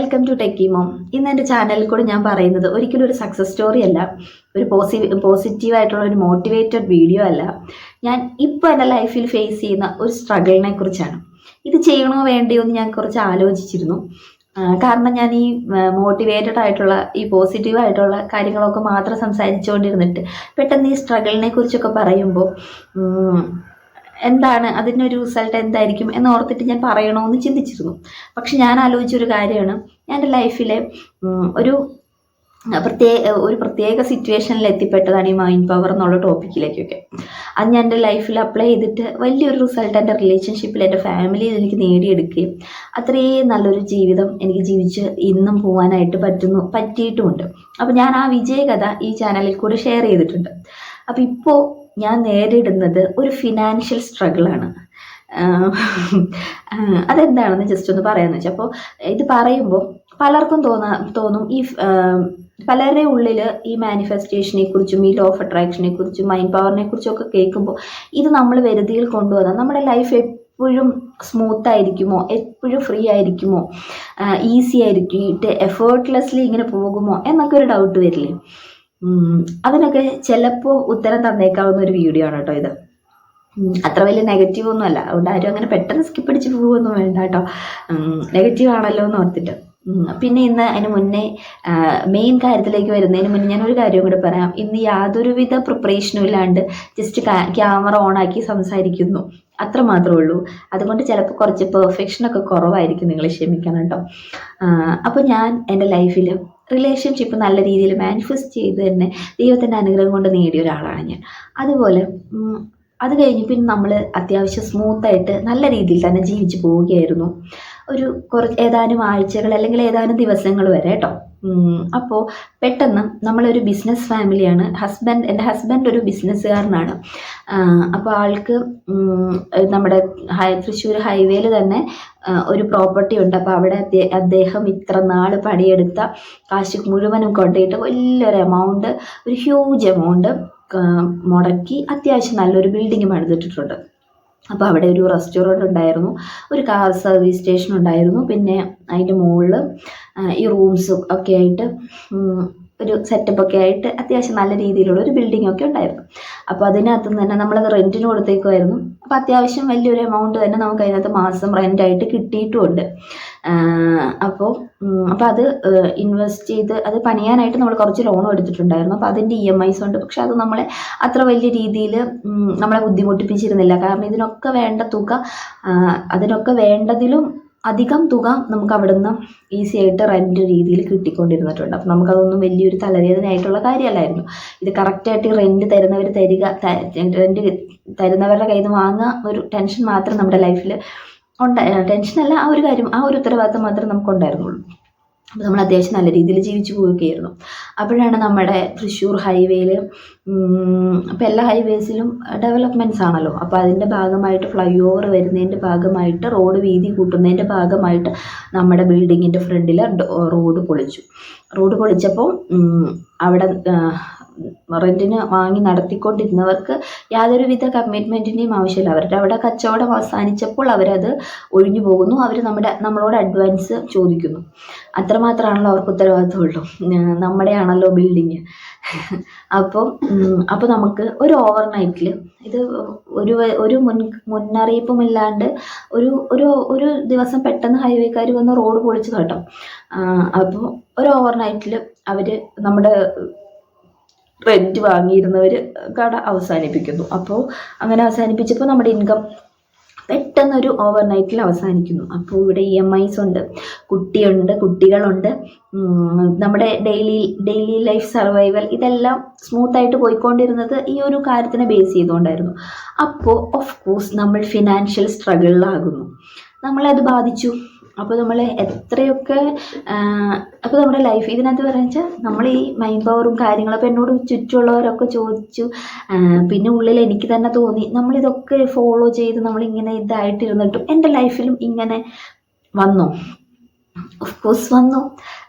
Welcome to techie mom. ഇന്ന് എൻ്റെ ചാനലിൽ കൂടെ ഞാൻ പറയുന്നത് ഒരിക്കലും ഒരു സക്സസ് സ്റ്റോറി അല്ല, ഒരു പോസിറ്റീവായിട്ടുള്ള ഒരു മോട്ടിവേറ്റഡ് വീഡിയോ അല്ല. ഞാൻ ഇപ്പോൾ എൻ്റെ ലൈഫിൽ ഫേസ് ചെയ്യുന്ന ഒരു സ്ട്രഗിളിനെ കുറിച്ചാണ്. ഇത് ചെയ്യണോ വേണ്ടിയോ എന്ന് ഞാൻ കുറച്ച് ആലോചിച്ചിരുന്നു. കാരണം ഞാൻ ഈ മോട്ടിവേറ്റഡ് ആയിട്ടുള്ള ഈ പോസിറ്റീവായിട്ടുള്ള കാര്യങ്ങളൊക്കെ മാത്രം സംസാരിച്ചുകൊണ്ടിരുന്നിട്ട് പെട്ടെന്ന് ഈ സ്ട്രഗിളിനെ കുറിച്ചൊക്കെ പറയുമ്പോൾ എന്താണ് അതിനൊരു റിസൾട്ട് എന്തായിരിക്കും എന്നോർത്തിട്ട് ഞാൻ പറയണമെന്ന് ചിന്തിച്ചിരുന്നു. പക്ഷെ ഞാൻ ആലോചിച്ചൊരു കാര്യമാണ്, ഞാൻ എൻ്റെ ലൈഫിലെ ഒരു പ്രത്യേക സിറ്റുവേഷനിൽ എത്തിപ്പെട്ടതാണ് ഈ മൈൻഡ് പവർ എന്നുള്ള ടോപ്പിക്കിലേക്കൊക്കെ. അത് ഞാൻ എൻ്റെ ലൈഫിൽ അപ്ലൈ ചെയ്തിട്ട് വലിയൊരു റിസൾട്ട് എൻ്റെ റിലേഷൻഷിപ്പിൽ, എൻ്റെ ഫാമിലിയിൽ എനിക്ക് നേടിയെടുക്കുകയും അത്രയും നല്ലൊരു ജീവിതം എനിക്ക് ജീവിച്ച് ഇന്നും പോകാനായിട്ട് പറ്റിയിട്ടുമുണ്ട്. അപ്പോൾ ഞാൻ ആ വിജയകഥ ഈ ചാനലിൽ കൂടി ഷെയർ ചെയ്തിട്ടുണ്ട്. അപ്പോൾ ഇപ്പോൾ ഞാൻ നേരിടുന്നത് ഒരു ഫിനാൻഷ്യൽ സ്ട്രഗിളാണ്. അതെന്താണെന്ന് ജസ്റ്റ് ഒന്ന് പറയാമെന്ന് വെച്ചാൽ, അപ്പോൾ ഇത് പറയുമ്പോൾ പലർക്കും തോന്നും ഈ പലരുടെ ഉള്ളിൽ ഈ മാനിഫെസ്റ്റേഷനെ കുറിച്ചും ഈ ലോ ഓഫ് അട്രാക്ഷനെ കുറിച്ചും മൈൻഡ് പവറിനെ കുറിച്ചൊക്കെ കേൾക്കുമ്പോൾ ഇത് നമ്മൾ വരുതിയിൽ കൊണ്ടുവന്നാൽ നമ്മുടെ ലൈഫ് എപ്പോഴും സ്മൂത്ത് ആയിരിക്കുമോ, എപ്പോഴും ഫ്രീ ആയിരിക്കുമോ, ഈസി ആയിരിക്കും, എഫേർട്ട്ലെസ്ലി ഇങ്ങനെ പോകുമോ എന്നൊക്കെ ഒരു ഡൗട്ട് വരില്ലേ? അതിനൊക്കെ ചിലപ്പോൾ ഉത്തരം തന്നേക്കാവുന്ന ഒരു വീഡിയോ ആണ് കേട്ടോ ഇത്. അത്ര വലിയ നെഗറ്റീവ് ഒന്നും അല്ല, അതുകൊണ്ട് ആരും അങ്ങനെ പെട്ടെന്ന് സ്കിപ്പ് അടിച്ച് പോകുമൊന്നും വേണ്ട കേട്ടോ. നെഗറ്റീവ് ആണല്ലോ എന്ന് ഓർത്തിട്ട്. പിന്നെ ഇന്ന് അതിന് മുന്നേ മെയിൻ കാര്യത്തിലേക്ക് വരുന്നതിന് മുന്നേ ഞാനൊരു കാര്യം കൂടി പറയാം. ഇന്ന് യാതൊരുവിധ പ്രിപ്പറേഷനും ഇല്ലാണ്ട് ജസ്റ്റ് ക്യാമറ ഓണാക്കി സംസാരിക്കുന്നു, അത്ര മാത്രമേ ഉള്ളൂ. അതുകൊണ്ട് ചിലപ്പോൾ കുറച്ച് പെർഫെക്ഷനൊക്കെ കുറവായിരിക്കും, നിങ്ങൾ ക്ഷമിക്കണം കേട്ടോ. അപ്പോൾ ഞാൻ എൻ്റെ ലൈഫിൽ റിലേഷൻഷിപ്പ് നല്ല രീതിയിൽ മാനിഫെസ്റ്റ് ചെയ്ത് തന്നെ ദൈവത്തിൻ്റെ അനുഗ്രഹം കൊണ്ട് നേടിയ ഒരാളാണ് ഞാൻ. അതുപോലെ അത് കഴിഞ്ഞ് പിന്നെ നമ്മൾ അത്യാവശ്യം സ്മൂത്തായിട്ട് നല്ല രീതിയിൽ തന്നെ ജീവിച്ചു പോവുകയായിരുന്നു ഒരു ഏതാനും ആഴ്ചകൾ അല്ലെങ്കിൽ ഏതാനും ദിവസങ്ങൾ വരെ കേട്ടോ. അപ്പോൾ പെട്ടെന്ന് നമ്മളൊരു ബിസിനസ് ഫാമിലിയാണ്. എൻ്റെ ഹസ്ബൻഡ് ഒരു ബിസിനസ്സുകാരനാണ്. അപ്പോൾ ആൾക്ക് നമ്മുടെ തൃശ്ശൂർ ഹൈവേയിൽ തന്നെ ഒരു പ്രോപ്പർട്ടി ഉണ്ട്. അപ്പോൾ അവിടെ അദ്ദേഹം ഇത്ര നാൾ പണിയെടുത്ത കാശ് മുഴുവനും കൊണ്ടുപോയിട്ട് വലിയൊരു എമൗണ്ട്, ഒരു ഹ്യൂജ് എമൗണ്ട് മുടക്കി അത്യാവശ്യം നല്ലൊരു ബിൽഡിങ് പണിതിട്ടിട്ടുണ്ട്. അപ്പോൾ അവിടെ ഒരു റെസ്റ്റോറൻറ്റ് ഉണ്ടായിരുന്നു, ഒരു കാർ സർവീസ് സ്റ്റേഷൻ ഉണ്ടായിരുന്നു, പിന്നെ അതിൻ്റെ മുകളിൽ ഈ റൂംസും ഒക്കെ ആയിട്ട് ഒരു സെറ്റപ്പൊക്കെ ആയിട്ട് അത്യാവശ്യം നല്ല രീതിയിലുള്ള ഒരു ബിൽഡിംഗ് ഒക്കെ ഉണ്ടായിരുന്നു. അപ്പോൾ അതിനകത്ത് തന്നെ നമ്മളത് റെൻറ്റിന് കൊടുത്തേക്കുമായിരുന്നു. അപ്പോൾ അത്യാവശ്യം വലിയൊരു എമൗണ്ട് തന്നെ നമുക്ക് അതിനകത്ത് മാസം റെൻ്റായിട്ട് കിട്ടിയിട്ടുമുണ്ട്. അപ്പോൾ അത് ഇൻവെസ്റ്റ് ചെയ്ത് അത് പണിയാനായിട്ട് നമ്മൾ കുറച്ച് ലോണും എടുത്തിട്ടുണ്ടായിരുന്നു. അപ്പോൾ അതിൻ്റെ EMIs ഉണ്ട്. പക്ഷെ അത് നമ്മളെ അത്ര വലിയ രീതിയിൽ നമ്മളെ ബുദ്ധിമുട്ടിപ്പിച്ചിരുന്നില്ല. കാരണം ഇതിനൊക്കെ വേണ്ട തുക, അതിനൊക്കെ വേണ്ടതിലും അധികം തുക നമുക്ക് അവിടുന്ന് ഈസി ആയിട്ട് റെൻറ്റ് രീതിയിൽ കിട്ടിക്കൊണ്ടിരുന്നിട്ടുണ്ട്. അപ്പം നമുക്കതൊന്നും വലിയൊരു തലവേദനയായിട്ടുള്ള കാര്യമല്ലായിരുന്നു. ഇത് കറക്റ്റായിട്ട് റെൻറ്റ് റെൻറ്റ് തരുന്നവരുടെ കയ്യിൽ നിന്ന് വാങ്ങുക ഒരു ടെൻഷൻ മാത്രം നമ്മുടെ ലൈഫിൽ ടെൻഷനല്ല, ആ ഒരു കാര്യം, ആ ഒരു ഉത്തരവാദിത്തം മാത്രമേ നമുക്കുണ്ടായിരുന്നുള്ളൂ. അപ്പോൾ നമ്മൾ അത്യാവശ്യം നല്ല രീതിയിൽ ജീവിച്ചു പോവുകയായിരുന്നു. അപ്പോഴാണ് നമ്മുടെ തൃശ്ശൂർ ഹൈവേയിൽ, അപ്പോൾ എല്ലാ ഹൈവേസിലും ഡെവലപ്മെൻറ്റ്സ് ആണല്ലോ. അപ്പോൾ അതിൻ്റെ ഭാഗമായിട്ട് ഫ്ലൈ ഓവർ വരുന്നതിൻ്റെ ഭാഗമായിട്ട്, റോഡ് വീതി കൂട്ടുന്നതിൻ്റെ ഭാഗമായിട്ട് നമ്മുടെ ബിൽഡിങ്ങിൻ്റെ ഫ്രണ്ടിൽ റോഡ് പൊളിച്ചപ്പോൾ അവിടെ റെൻറ്റിന് വാങ്ങി നടത്തിക്കൊണ്ടിരുന്നവർക്ക് യാതൊരുവിധ കമ്മിറ്റ്മെൻറ്റിൻ്റെയും ആവശ്യമില്ല. അവരുടെ അവിടെ കച്ചവടം അവസാനിച്ചപ്പോൾ അവരത് ഒഴിഞ്ഞു പോകുന്നു. അവർ നമ്മളോട് അഡ്വാൻസ് ചോദിക്കുന്നു. അത്രമാത്രമാണല്ലോ അവർക്ക് ഉത്തരവാദിത്തമുള്ളൂ. നമ്മുടെയാണല്ലോ ബിൽഡിങ്. അപ്പോൾ നമുക്ക് ഒരു ഓവർനൈറ്റിൽ ഇത് ഒരു മുന്നറിയിപ്പുമില്ലാണ്ട് ഒരു ദിവസം പെട്ടെന്ന് ഹൈവേക്കാർ വന്ന് റോഡ് പൊളിച്ചു കേട്ടോ. അപ്പോൾ ഒരു ഓവർനൈറ്റിൽ അവർ നമ്മുടെ റെൻറ്റ് വാങ്ങിയിരുന്നവർ കട അവസാനിപ്പിക്കുന്നു. അപ്പോൾ അങ്ങനെ അവസാനിപ്പിച്ചപ്പോൾ നമ്മുടെ ഇൻകം പെട്ടെന്നൊരു ഓവർനൈറ്റിൽ അവസാനിക്കുന്നു. അപ്പോൾ ഇവിടെ EMIs ഉണ്ട്, കുട്ടികളുണ്ട്, നമ്മുടെ ഡെയിലി ലൈഫ് സർവൈവൽ ഇതെല്ലാം സ്മൂത്തായിട്ട് പോയിക്കൊണ്ടിരുന്നത് ഈ ഒരു കാര്യത്തിനെ ബേസ് ചെയ്തുകൊണ്ടായിരുന്നു. അപ്പോൾ ഓഫ് കോഴ്സ് നമ്മൾ ഫിനാൻഷ്യൽ സ്ട്രഗിളിലാകുന്നു. നമ്മളത് ബാധിച്ചു. അപ്പോൾ നമ്മൾ എത്രയൊക്കെ അപ്പോൾ നമ്മുടെ ലൈഫ് ഇതിനകത്ത് പറയുക വെച്ചാൽ നമ്മൾ ഈ മൈൻഡ് പവറും കാര്യങ്ങളൊക്കെ എന്നോട് ചുറ്റുമുള്ളവരൊക്കെ ചോദിച്ചു. പിന്നെ ഉള്ളിൽ എനിക്ക് തന്നെ തോന്നി, നമ്മളിതൊക്കെ ഫോളോ ചെയ്ത് നമ്മളിങ്ങനെ ഇതായിട്ടിരുന്നിട്ടും എൻ്റെ ലൈഫിലും ഇങ്ങനെ വന്നു. ഓഫ് കോഴ്സ് വന്നു.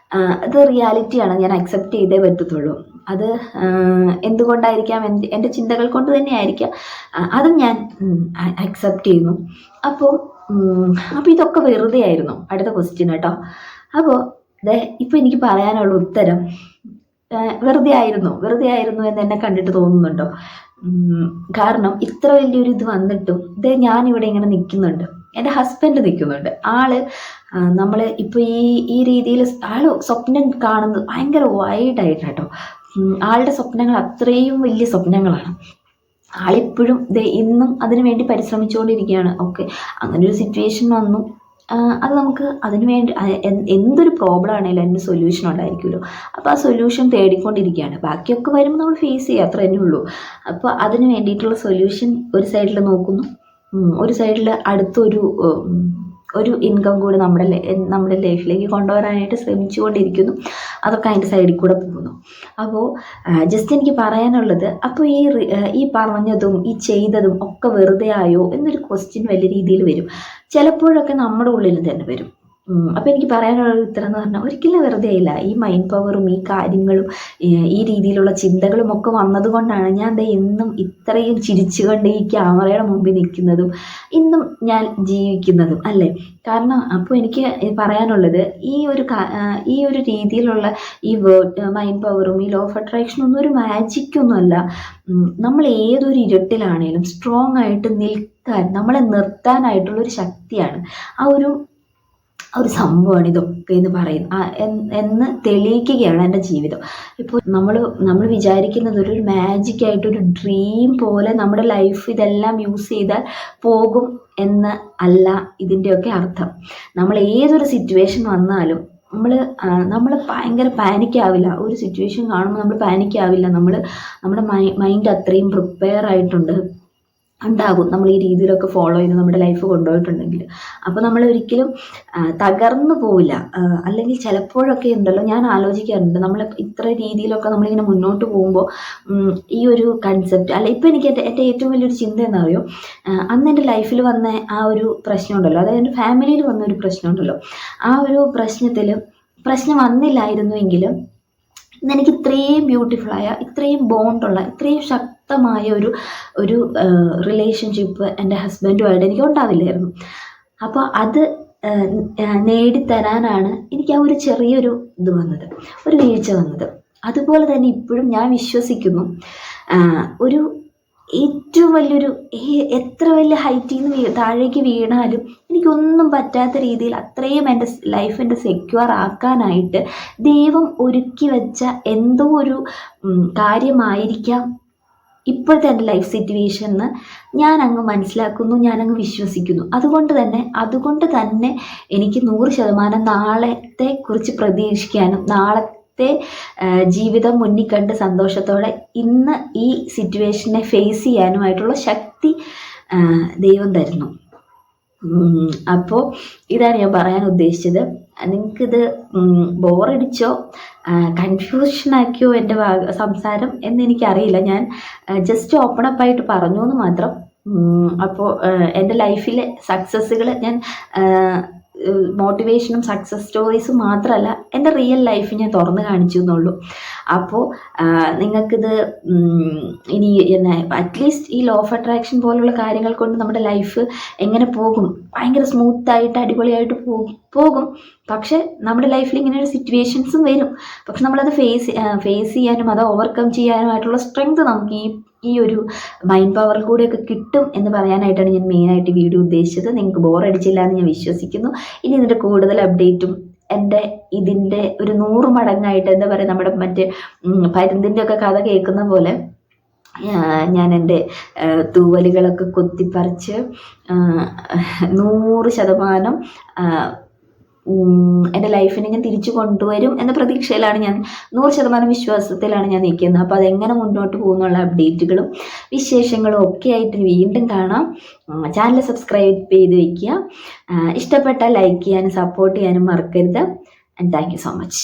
അത് റിയാലിറ്റിയാണ്, ഞാൻ അക്സെപ്റ്റ് ചെയ്തേ പറ്റത്തുള്ളൂ. അത് എന്തുകൊണ്ടായിരിക്കാം, എൻ്റെ ചിന്തകൾ കൊണ്ട് തന്നെയായിരിക്കാം, അതും ഞാൻ അക്സെപ്റ്റ് ചെയ്യുന്നു. അപ്പോൾ ഇതൊക്കെ വെറുതെ ആയിരുന്നു. അടുത്ത ക്വസ്റ്റ്യൻ കേട്ടോ. അപ്പോൾ ഇപ്പം എനിക്ക് പറയാനുള്ള ഉത്തരം വെറുതെ ആയിരുന്നു എന്ന് എന്നെ കണ്ടിട്ട് തോന്നുന്നുണ്ടോ? കാരണം ഇത്ര വലിയൊരു ഇത് വന്നിട്ടും ഞാനിവിടെ ഇങ്ങനെ നിൽക്കുന്നുണ്ട്, എൻ്റെ ഹസ്ബൻഡ് നിൽക്കുന്നുണ്ട്. ആള് നമ്മൾ ഇപ്പോൾ ഈ രീതിയിൽ ആള് സ്വപ്നം കാണുന്നത് ഭയങ്കര വൈഡായിട്ട് കേട്ടോ. ആളുടെ സ്വപ്നങ്ങൾ അത്രയും വലിയ സ്വപ്നങ്ങളാണ്. ആളിപ്പോഴും ഇന്നും അതിനു വേണ്ടി പരിശ്രമിച്ചുകൊണ്ടിരിക്കുകയാണ്. ഓക്കെ, അങ്ങനെ ഒരു സിറ്റുവേഷൻ വന്നു, അത് നമുക്ക് അതിന് വേണ്ടി എന്തൊരു പ്രോബ്ലം ആണെങ്കിലും അതിന് സൊല്യൂഷൻ ഉണ്ടായിരിക്കുമല്ലോ. അപ്പോൾ ആ സൊല്യൂഷൻ തേടിക്കൊണ്ടിരിക്കുകയാണ്. ബാക്കിയൊക്കെ വരുമ്പോൾ നമ്മൾ ഫേസ് ചെയ്യുക, അത്ര തന്നെ ഉള്ളൂ. അപ്പോൾ അതിന് വേണ്ടിയിട്ടുള്ള സൊല്യൂഷൻ ഒരു സൈഡിൽ നോക്കുന്നു, ഒരു സൈഡിൽ അടുത്തൊരു ഇൻകം കൂടി നമ്മുടെ ലൈഫിലേക്ക് കൊണ്ടുവരാനായിട്ട് ശ്രമിച്ചുകൊണ്ടിരിക്കുന്നു. അതൊക്കെ അതിൻ്റെ സൈഡിൽ കൂടെ പോകുന്നു. അപ്പോൾ ജസ്റ്റ് എനിക്ക് പറയാനുള്ളത്, അപ്പോൾ ഈ പറഞ്ഞതും ഈ ചെയ്തതും ഒക്കെ വെറുതെ ആയോ എന്നൊരു ക്വസ്റ്റ്യൻ വലിയ രീതിയിൽ വരും. ചിലപ്പോഴൊക്കെ നമ്മുടെ ഉള്ളിൽ തന്നെ വരും. അപ്പോൾ എനിക്ക് പറയാനുള്ള ഉത്തരം എന്ന് പറഞ്ഞാൽ ഒരിക്കലും വെറുതെ ആയില്ല. ഈ മൈൻഡ് പവറും ഈ കാര്യങ്ങളും ഈ രീതിയിലുള്ള ചിന്തകളും ഒക്കെ വന്നതുകൊണ്ടാണ് ഞാൻ എന്നും ഇത്രയും ചിരിച്ചുകൊണ്ട് ഈ ക്യാമറയുടെ മുമ്പിൽ നിൽക്കുന്നതും ഇന്നും ഞാൻ ജീവിക്കുന്നതും അല്ലേ. കാരണം അപ്പോൾ എനിക്ക് പറയാനുള്ളത്, ഈ ഒരു രീതിയിലുള്ള ഈ മൈൻഡ് പവറും ഈ ലോ ഓഫ് അട്രാക്ഷനും ഒന്നും ഒരു മാജിക്കൊന്നുമല്ല. നമ്മൾ ഏതൊരു ഇരുട്ടിലാണേലും സ്ട്രോങ് ആയിട്ട് നിൽക്കാൻ, നമ്മളെ നിർത്താനായിട്ടുള്ളൊരു ശക്തിയാണ് ആ ഒരു സംഭവമാണ് ഇതൊക്കെ എന്ന് എന്ന് തെളിയിക്കുകയാണ് എൻ്റെ ജീവിതം. ഇപ്പോൾ നമ്മൾ വിചാരിക്കുന്നത് ഒരു മാജിക് ആയിട്ടൊരു ഡ്രീം പോലെ നമ്മുടെ ലൈഫ് ഇതെല്ലാം യൂസ് ചെയ്താൽ പോകും എന്ന് അല്ല ഇതിൻ്റെയൊക്കെ അർത്ഥം. നമ്മൾ ഏതൊരു സിറ്റുവേഷൻ വന്നാലും നമ്മൾ ഭയങ്കര പാനിക്കാവില്ല. ഒരു സിറ്റുവേഷൻ കാണുമ്പോൾ നമ്മൾ പാനിക്കാവില്ല. നമ്മുടെ മൈൻഡ് അത്രയും പ്രിപ്പയർ ഉണ്ടാകും നമ്മൾ ഈ രീതിയിലൊക്കെ ഫോളോ ചെയ്ത് നമ്മുടെ ലൈഫ് കൊണ്ടുപോയിട്ടുണ്ടെങ്കിൽ. അപ്പോൾ നമ്മൾ ഒരിക്കലും തകർന്നു പോവില്ല. അല്ലെങ്കിൽ ചിലപ്പോഴൊക്കെ ഉണ്ടല്ലോ, ഞാൻ ആലോചിക്കാറുണ്ട്, നമ്മൾ ഇത്ര രീതിയിലൊക്കെ നമ്മളിങ്ങനെ മുന്നോട്ട് പോകുമ്പോൾ ഈ ഒരു കൺസെപ്റ്റ് അല്ല, ഇപ്പം എനിക്ക് എൻ്റെ ഏറ്റവും വലിയൊരു ചിന്ത എന്നറിയോ, അന്ന് എൻ്റെ ലൈഫിൽ വന്ന ആ ഒരു പ്രശ്നമുണ്ടല്ലോ, അതായത് എൻ്റെ ഫാമിലിയിൽ വന്ന ഒരു പ്രശ്നമുണ്ടല്ലോ, ആ ഒരു പ്രശ്നം വന്നില്ലായിരുന്നുവെങ്കിലും ഇന്നെനിക്ക് ഇത്രയും ബ്യൂട്ടിഫുള്ളായ, ഇത്രയും ബോണ്ടുള്ള, ഇത്രയും ശക്തമായ ഒരു റിലേഷൻഷിപ്പ് എൻ്റെ ഹസ്ബൻഡുമായിട്ട് എനിക്ക് ഉണ്ടാവില്ലായിരുന്നു. അപ്പോൾ അത് നേടിത്തരാനാണ് എനിക്ക് ആ ഒരു ചെറിയൊരു ഇത് വന്നത്, ഒരു വീഴ്ച വന്നത്. അതുപോലെ തന്നെ ഇപ്പോഴും ഞാൻ വിശ്വസിക്കുന്നു, ഒരു ഏറ്റവും വലിയൊരു എത്ര വലിയ ഹൈറ്റിൽ നിന്ന് താഴേക്ക് വീണാലും എനിക്കൊന്നും പറ്റാത്ത രീതിയിൽ അത്രയും എൻ്റെ ലൈഫിൻ്റെ സെക്യൂർ ആക്കാനായിട്ട് ദൈവം ഒരുക്കി വെച്ച എന്തോ ഒരു കാര്യമായിരിക്കാം ഇപ്പോഴത്തെ എൻ്റെ ലൈഫ് സിറ്റുവേഷന് ഞാൻ അങ്ങ് മനസ്സിലാക്കുന്നു, ഞാനങ്ങ് വിശ്വസിക്കുന്നു. അതുകൊണ്ട് തന്നെ എനിക്ക് 100% നാളത്തെ കുറിച്ച് പ്രതീക്ഷിക്കാനും നാളത്തെ ജീവിതം മുന്നിൽ കണ്ട് സന്തോഷത്തോടെ ഇന്ന് ഈ സിറ്റുവേഷനെ ഫേസ് ചെയ്യാനുമായിട്ടുള്ള ശക്തി ദൈവം തരുന്നു. അപ്പോൾ ഇതാണ് ഞാൻ പറയാൻ ഉദ്ദേശിച്ചത്. നിങ്ങൾക്കിത് ബോറടിച്ചോ കൺഫ്യൂഷനാക്കിയോ എൻ്റെ സംസാരം എന്നെനിക്കറിയില്ല. ഞാൻ ജസ്റ്റ് ഓപ്പൺ അപ്പായിട്ട് പറഞ്ഞു എന്ന് മാത്രം. അപ്പോൾ എൻ്റെ ലൈഫിലെ സക്സസ്സുകൾ ഞാൻ മോട്ടിവേഷനും സക്സസ് സ്റ്റോറീസും മാത്രമല്ല, എൻ്റെ റിയൽ ലൈഫ് ഞാൻ തുറന്ന് കാണിച്ചു എന്നുള്ളൂ. അപ്പോൾ നിങ്ങൾക്കിത് ഇനി അറ്റ്ലീസ്റ്റ് ഈ ലോ ഓഫ് അട്രാക്ഷൻ പോലുള്ള കാര്യങ്ങൾ കൊണ്ട് നമ്മുടെ ലൈഫ് എങ്ങനെ പോകും, ഭയങ്കര സ്മൂത്തായിട്ട് അടിപൊളിയായിട്ട് പോകും. പക്ഷെ നമ്മുടെ ലൈഫിൽ ഇങ്ങനെയൊരു സിറ്റുവേഷൻസും വരും. പക്ഷെ നമ്മളത് ഫേസ് ചെയ്യാനും അത് ഓവർകം ചെയ്യാനുമായിട്ടുള്ള സ്ട്രെങ്ത് നമുക്ക് ഈ ഒരു മൈൻഡ് പവറിൽ കൂടെയൊക്കെ കിട്ടും എന്ന് പറയാനായിട്ടാണ് ഞാൻ മെയിനായിട്ട് വീഡിയോ ഉദ്ദേശിച്ചത്. നിങ്ങൾക്ക് ബോറടിച്ചില്ല എന്ന് ഞാൻ വിശ്വസിക്കുന്നു. ഇനി ഇതിൻ്റെ കൂടുതൽ അപ്ഡേറ്റും ഇതിൻ്റെ ഒരു 100 മടങ്ങായിട്ട് എന്താ പറയുക, നമ്മുടെ മറ്റേ പരുന്തിൻ്റെ ഒക്കെ കഥ കേൾക്കുന്ന പോലെ ഞാൻ എൻ്റെ തൂവലുകളൊക്കെ കൊത്തിപ്പറിച്ച് 100% എൻ്റെ ലൈഫിനെ ഞാൻ തിരിച്ചു കൊണ്ടുവരും എന്ന പ്രതീക്ഷയിലാണ് ഞാൻ, 100% വിശ്വാസത്തിലാണ് ഞാൻ നിൽക്കുന്നത്. അപ്പോൾ അതെങ്ങനെ മുന്നോട്ട് പോകുന്നുള്ള അപ്ഡേറ്റുകളും വിശേഷങ്ങളും ഒക്കെ ആയിട്ട് വീണ്ടും കാണാം. ചാനൽ സബ്സ്ക്രൈബ് ചെയ്ത് വയ്ക്കുക. ഇഷ്ടപ്പെട്ടാൽ ലൈക്ക് ചെയ്യാനും സപ്പോർട്ട് ചെയ്യാനും മറക്കരുത്. And thank you so much.